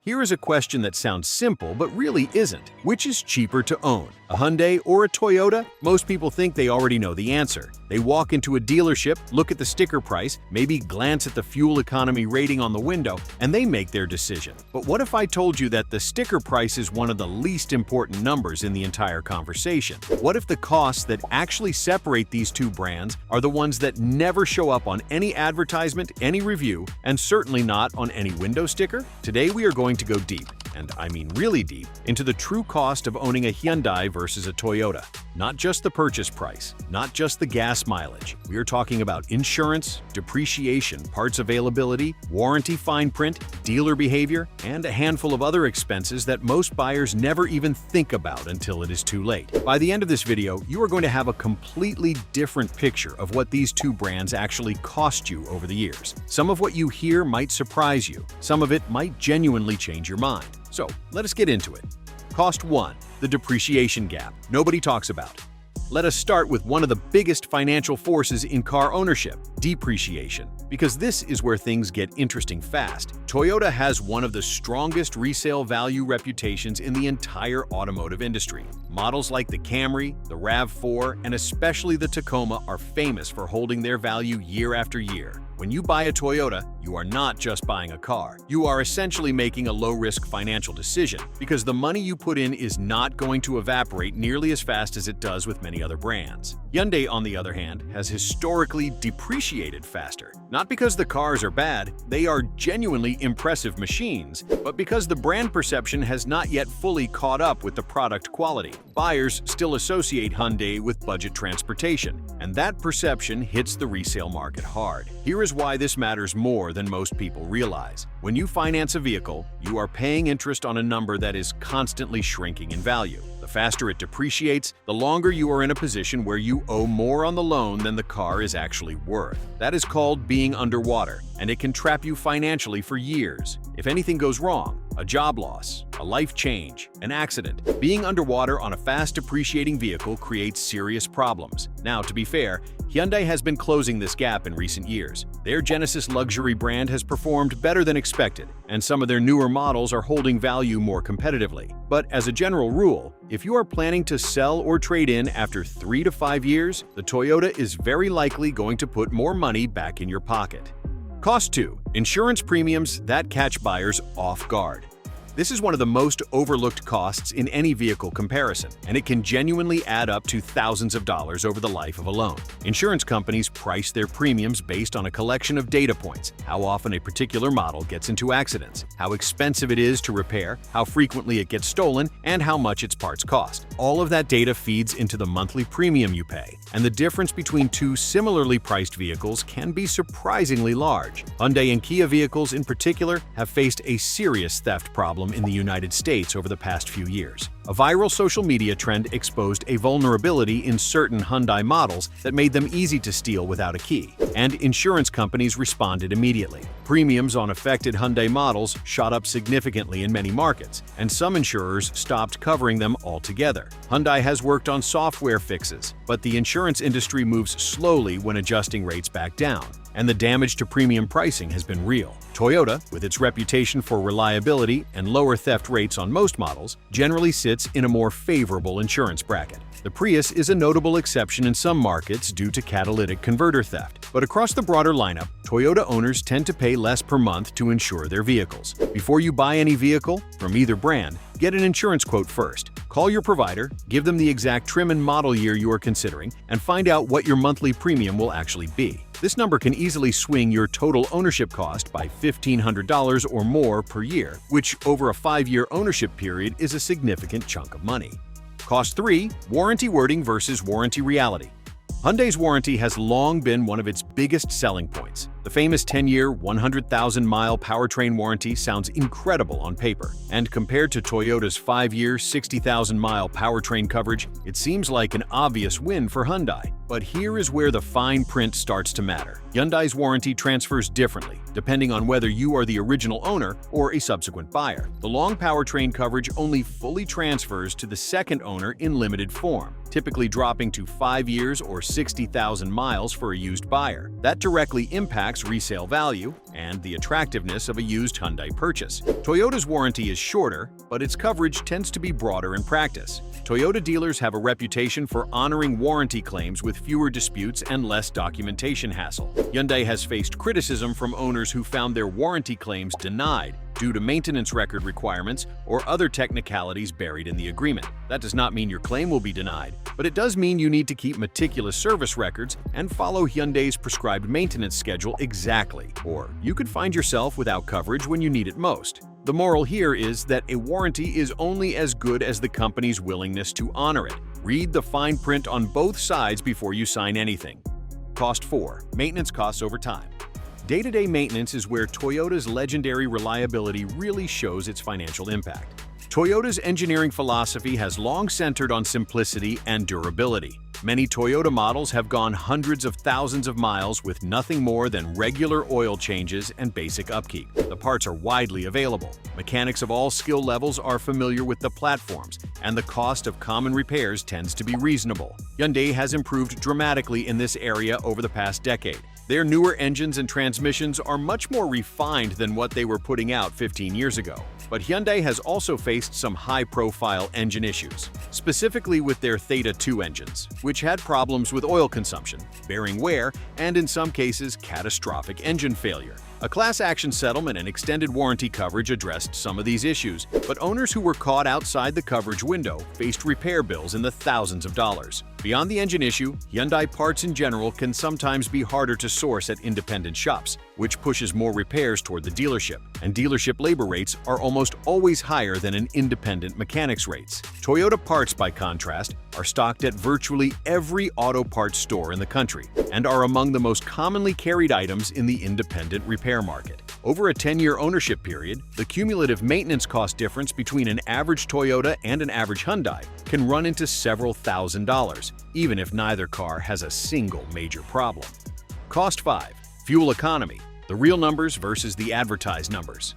Here is a question that sounds simple but really isn't. Which is cheaper to own, a Hyundai or a Toyota? Most people think they already know the answer. They walk into a dealership, look at the sticker price, maybe glance at the fuel economy rating on the window, and they make their decision. But what if I told you that the sticker price is one of the least important numbers in the entire conversation? What if the costs that actually separate these two brands are the ones that never show up on any advertisement, any review, and certainly not on any window sticker? Today we are going to go deep, and I mean really deep, into the true cost of owning a Hyundai versus a Toyota. Not just the purchase price, not just the gas mileage. We are talking about insurance, depreciation, parts availability, warranty fine print, dealer behavior, and a handful of other expenses that most buyers never even think about until it is too late. By the end of this video, you are going to have a completely different picture of what these two brands actually cost you over the years. Some of what you hear might surprise you. Some of it might genuinely change your mind. So, let us get into it. Cost 1. The depreciation gap nobody talks about. Let us start with one of the biggest financial forces in car ownership, depreciation. Because this is where things get interesting fast. Toyota has one of the strongest resale value reputations in the entire automotive industry. Models like the Camry, the RAV4, and especially the Tacoma are famous for holding their value year after year. When you buy a Toyota, you are not just buying a car. You are essentially making a low-risk financial decision because the money you put in is not going to evaporate nearly as fast as it does with many other brands. Hyundai, on the other hand, has historically depreciated faster. Not because the cars are bad, they are genuinely impressive machines, but because the brand perception has not yet fully caught up with the product quality. Buyers still associate Hyundai with budget transportation, and that perception hits the resale market hard. Here is why this matters more than most people realize. When you finance a vehicle, you are paying interest on a number that is constantly shrinking in value. The faster it depreciates, the longer you are in a position where you owe more on the loan than the car is actually worth. That is called being underwater, and it can trap you financially for years. If anything goes wrong, a job loss, a life change, an accident, being underwater on a fast depreciating vehicle creates serious problems. Now, to be fair, Hyundai has been closing this gap in recent years. Their Genesis luxury brand has performed better than expected, and some of their newer models are holding value more competitively. But as a general rule, if you are planning to sell or trade in after 3 to 5 years, the Toyota is very likely going to put more money back in your pocket. Cost 2. Insurance premiums that catch buyers off guard. This is one of the most overlooked costs in any vehicle comparison, and it can genuinely add up to thousands of dollars over the life of a loan. Insurance companies price their premiums based on a collection of data points: how often a particular model gets into accidents, how expensive it is to repair, how frequently it gets stolen, and how much its parts cost. All of that data feeds into the monthly premium you pay, and the difference between two similarly priced vehicles can be surprisingly large. Hyundai and Kia vehicles in particular have faced a serious theft problem in the United States over the past few years. A viral social media trend exposed a vulnerability in certain Hyundai models that made them easy to steal without a key, and insurance companies responded immediately. Premiums on affected Hyundai models shot up significantly in many markets, and some insurers stopped covering them altogether. Hyundai has worked on software fixes, but the insurance industry moves slowly when adjusting rates back down, and the damage to premium pricing has been real. Toyota, with its reputation for reliability and lower theft rates on most models, generally sits in a more favorable insurance bracket. The Prius is a notable exception in some markets due to catalytic converter theft, but across the broader lineup, Toyota owners tend to pay less per month to insure their vehicles. Before you buy any vehicle from either brand, get an insurance quote first. Call your provider, give them the exact trim and model year you are considering, and find out what your monthly premium will actually be. This number can easily swing your total ownership cost by $1,500 or more per year, which over a 5-year ownership period is a significant chunk of money. Cost 3. Warranty wording versus warranty reality. Hyundai's warranty has long been one of its biggest selling points. The famous 10-year, 100,000-mile powertrain warranty sounds incredible on paper, and compared to Toyota's 5-year, 60,000-mile powertrain coverage, it seems like an obvious win for Hyundai. But here is where the fine print starts to matter. Hyundai's warranty transfers differently, depending on whether you are the original owner or a subsequent buyer. The long powertrain coverage only fully transfers to the second owner in limited form, typically dropping to 5 years or 60,000 miles for a used buyer. That directly impacts max resale value, and the attractiveness of a used Hyundai purchase. Toyota's warranty is shorter, but its coverage tends to be broader in practice. Toyota dealers have a reputation for honoring warranty claims with fewer disputes and less documentation hassle. Hyundai has faced criticism from owners who found their warranty claims denied due to maintenance record requirements or other technicalities buried in the agreement. That does not mean your claim will be denied, but it does mean you need to keep meticulous service records and follow Hyundai's prescribed maintenance schedule exactly, or you could find yourself without coverage when you need it most. The moral here is that a warranty is only as good as the company's willingness to honor it. Read the fine print on both sides before you sign anything. Cost 4. Maintenance costs over time. Day-to-day maintenance is where Toyota's legendary reliability really shows its financial impact. Toyota's engineering philosophy has long centered on simplicity and durability. Many Toyota models have gone hundreds of thousands of miles with nothing more than regular oil changes and basic upkeep. The parts are widely available. Mechanics of all skill levels are familiar with the platforms, and the cost of common repairs tends to be reasonable. Hyundai has improved dramatically in this area over the past decade. Their newer engines and transmissions are much more refined than what they were putting out 15 years ago. But Hyundai has also faced some high-profile engine issues, specifically with their Theta 2 engines, which had problems with oil consumption, bearing wear, and in some cases, catastrophic engine failure. A class action settlement and extended warranty coverage addressed some of these issues, but owners who were caught outside the coverage window faced repair bills in the thousands of dollars. Beyond the engine issue, Hyundai parts in general can sometimes be harder to source at independent shops, which pushes more repairs toward the dealership, and dealership labor rates are almost always higher than an independent mechanic's rates. Toyota parts, by contrast, are stocked at virtually every auto parts store in the country and are among the most commonly carried items in the independent repair market. Over a 10-year ownership period, the cumulative maintenance cost difference between an average Toyota and an average Hyundai can run into several $1,000s, even if neither car has a single major problem. Cost 5. Fuel economy. The real numbers versus the advertised numbers.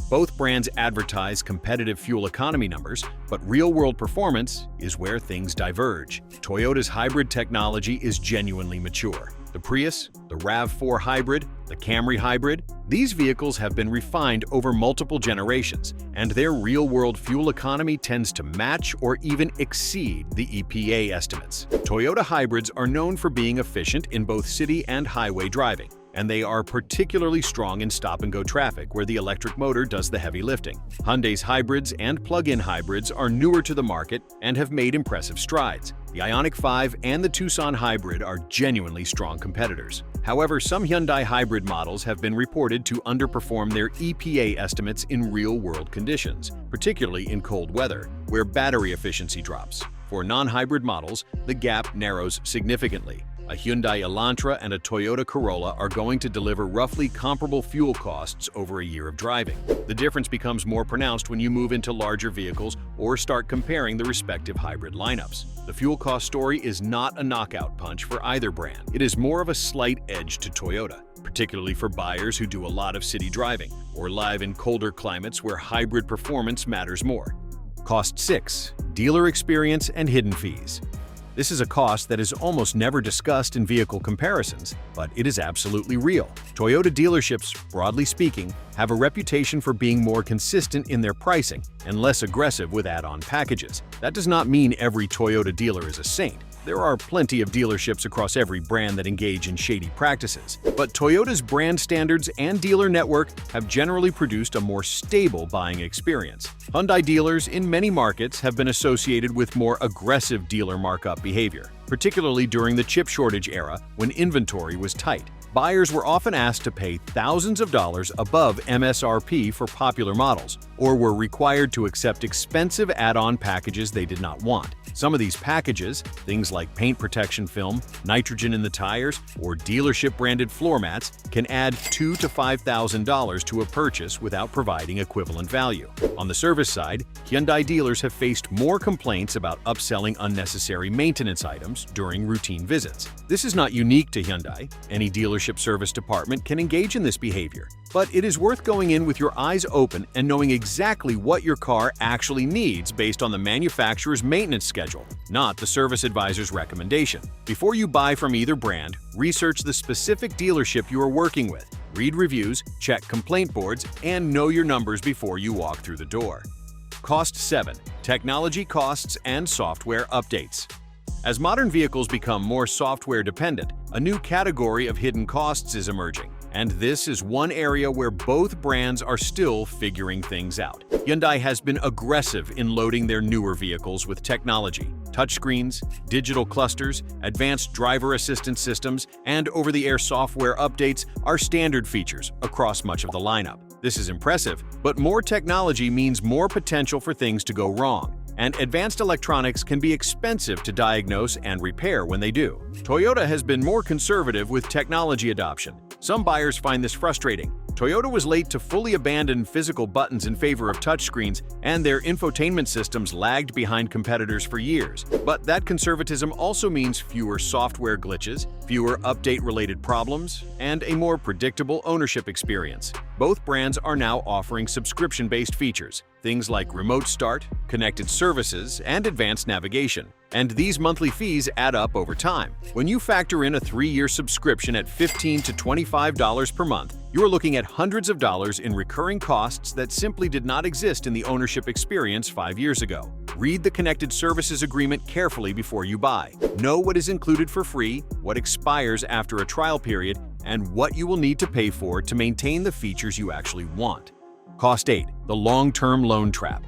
Both brands advertise competitive fuel economy numbers, but real-world performance is where things diverge. Toyota's hybrid technology is genuinely mature. The Prius, the RAV4 Hybrid, the Camry Hybrid, these vehicles have been refined over multiple generations, and their real-world fuel economy tends to match or even exceed the EPA estimates. Toyota hybrids are known for being efficient in both city and highway driving, and they are particularly strong in stop-and-go traffic where the electric motor does the heavy lifting. Hyundai's hybrids and plug-in hybrids are newer to the market and have made impressive strides. The Ioniq 5 and the Tucson hybrid are genuinely strong competitors. However, some Hyundai hybrid models have been reported to underperform their EPA estimates in real-world conditions, particularly in cold weather, where battery efficiency drops. For non-hybrid models, the gap narrows significantly. A Hyundai Elantra and a Toyota Corolla are going to deliver roughly comparable fuel costs over a year of driving. The difference becomes more pronounced when you move into larger vehicles or start comparing the respective hybrid lineups. The fuel cost story is not a knockout punch for either brand. It is more of a slight edge to Toyota, particularly for buyers who do a lot of city driving or live in colder climates where hybrid performance matters more. Cost 6. Dealer experience and hidden fees. This is a cost that is almost never discussed in vehicle comparisons, but it is absolutely real. Toyota dealerships, broadly speaking, have a reputation for being more consistent in their pricing and less aggressive with add-on packages. That does not mean every Toyota dealer is a saint. There are plenty of dealerships across every brand that engage in shady practices, but Toyota's brand standards and dealer network have generally produced a more stable buying experience. Hyundai dealers in many markets have been associated with more aggressive dealer markup behavior, particularly during the chip shortage era when inventory was tight. Buyers were often asked to pay thousands of dollars above MSRP for popular models, or were required to accept expensive add-on packages they did not want. Some of these packages, things like paint protection film, nitrogen in the tires, or dealership-branded floor mats, can add $2,000 to $5,000 to a purchase without providing equivalent value. On the service side, Hyundai dealers have faced more complaints about upselling unnecessary maintenance items during routine visits. This is not unique to Hyundai. Any dealership service department can engage in this behavior, but it is worth going in with your eyes open and knowing exactly what your car actually needs based on the manufacturer's maintenance schedule schedule, not the service advisor's recommendation. Before you buy from either brand, research the specific dealership you are working with. Read reviews, check complaint boards, and know your numbers before you walk through the door. Cost 7. Technology costs and software updates. As modern vehicles become more software dependent, a new category of hidden costs is emerging. And this is one area where both brands are still figuring things out. Hyundai has been aggressive in loading their newer vehicles with technology. Touchscreens, digital clusters, advanced driver assistance systems, and over-the-air software updates are standard features across much of the lineup. This is impressive, but more technology means more potential for things to go wrong. And advanced electronics can be expensive to diagnose and repair when they do. Toyota has been more conservative with technology adoption. Some buyers find this frustrating. Toyota was late to fully abandon physical buttons in favor of touchscreens, and their infotainment systems lagged behind competitors for years. But that conservatism also means fewer software glitches, fewer update-related problems, and a more predictable ownership experience. Both brands are now offering subscription-based features, things like remote start, connected services, and advanced navigation. And these monthly fees add up over time. When you factor in a 3-year subscription at $15 to $25 per month, you're looking at hundreds of dollars in recurring costs that simply did not exist in the ownership experience 5 years ago. Read the connected services agreement carefully before you buy. Know what is included for free, what expires after a trial period, and what you will need to pay for to maintain the features you actually want. Cost 8. The long-term loan trap.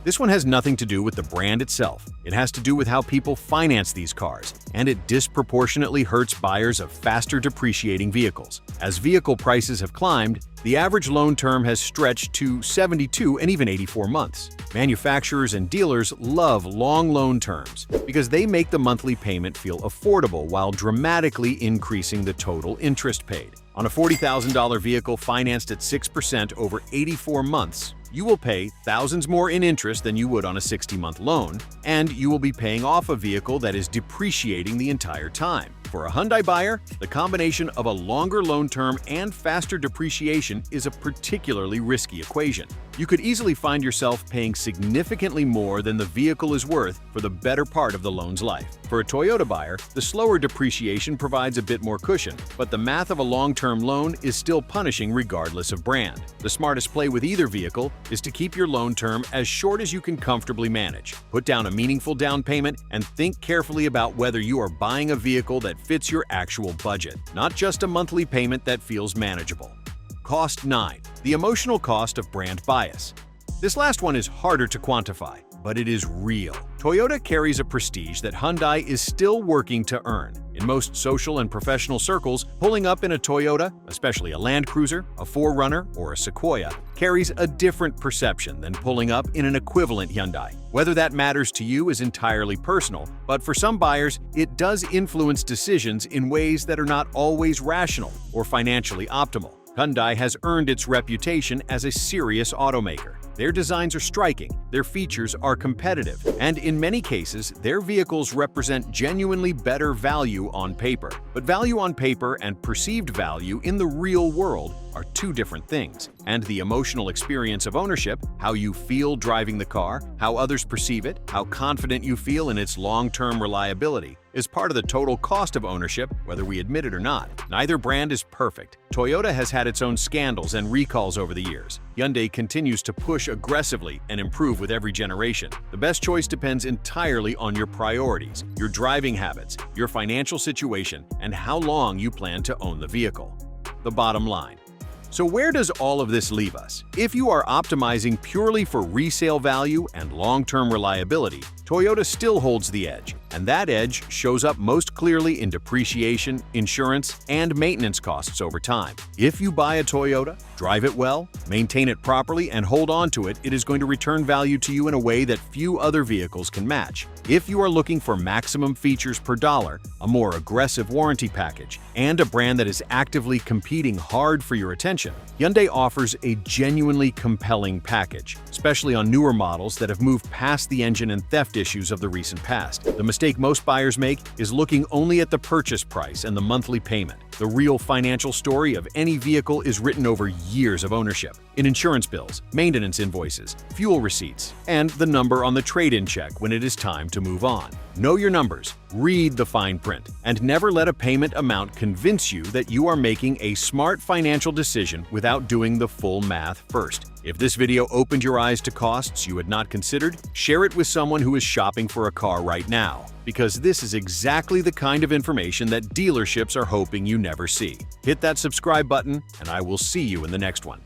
This one has nothing to do with the brand itself. It has to do with how people finance these cars, and it disproportionately hurts buyers of faster depreciating vehicles. As vehicle prices have climbed, the average loan term has stretched to 72 and even 84 months. Manufacturers and dealers love long loan terms because they make the monthly payment feel affordable while dramatically increasing the total interest paid. On a $40,000 vehicle financed at 6% over 84 months, you will pay thousands more in interest than you would on a 60-month loan, and you will be paying off a vehicle that is depreciating the entire time. For a Hyundai buyer, the combination of a longer loan term and faster depreciation is a particularly risky equation. You could easily find yourself paying significantly more than the vehicle is worth for the better part of the loan's life. For a Toyota buyer, the slower depreciation provides a bit more cushion, but the math of a long-term loan is still punishing regardless of brand. The smartest play with either vehicle is to keep your loan term as short as you can comfortably manage. Put down a meaningful down payment and think carefully about whether you are buying a vehicle that fits your actual budget, not just a monthly payment that feels manageable. Cost 9. The emotional cost of brand bias. This last one is harder to quantify, but it is real. Toyota carries a prestige that Hyundai is still working to earn. In most social and professional circles, pulling up in a Toyota, especially a Land Cruiser, a 4Runner, or a Sequoia, carries a different perception than pulling up in an equivalent Hyundai. Whether that matters to you is entirely personal, but for some buyers, it does influence decisions in ways that are not always rational or financially optimal. Hyundai has earned its reputation as a serious automaker. Their designs are striking, their features are competitive, and in many cases, their vehicles represent genuinely better value on paper. But value on paper and perceived value in the real world are two different things. And the emotional experience of ownership, how you feel driving the car, how others perceive it, how confident you feel in its long-term reliability, is part of the total cost of ownership, whether we admit it or not. Neither brand is perfect. Toyota has had its own scandals and recalls over the years. Hyundai continues to push aggressively and improve with every generation. The best choice depends entirely on your priorities, your driving habits, your financial situation, and how long you plan to own the vehicle. The bottom line. So where does all of this leave us? If you are optimizing purely for resale value and long-term reliability, Toyota still holds the edge, and that edge shows up most clearly in depreciation, insurance, and maintenance costs over time. If you buy a Toyota, drive it well, maintain it properly, and hold on to it, it is going to return value to you in a way that few other vehicles can match. If you are looking for maximum features per dollar, a more aggressive warranty package, and a brand that is actively competing hard for your attention, Hyundai offers a genuinely compelling package, especially on newer models that have moved past the engine and theft issues of the recent past. The mistake mistake most buyers make is looking only at the purchase price and the monthly payment. The real financial story of any vehicle is written over years of ownership, in insurance bills, maintenance invoices, fuel receipts, and the number on the trade-in check when it is time to move on. Know your numbers, read the fine print, and never let a payment amount convince you that you are making a smart financial decision without doing the full math first. If this video opened your eyes to costs you had not considered, share it with someone who is shopping for a car right now, because this is exactly the kind of information that dealerships are hoping you never see. Hit that subscribe button, and I will see you in the next one.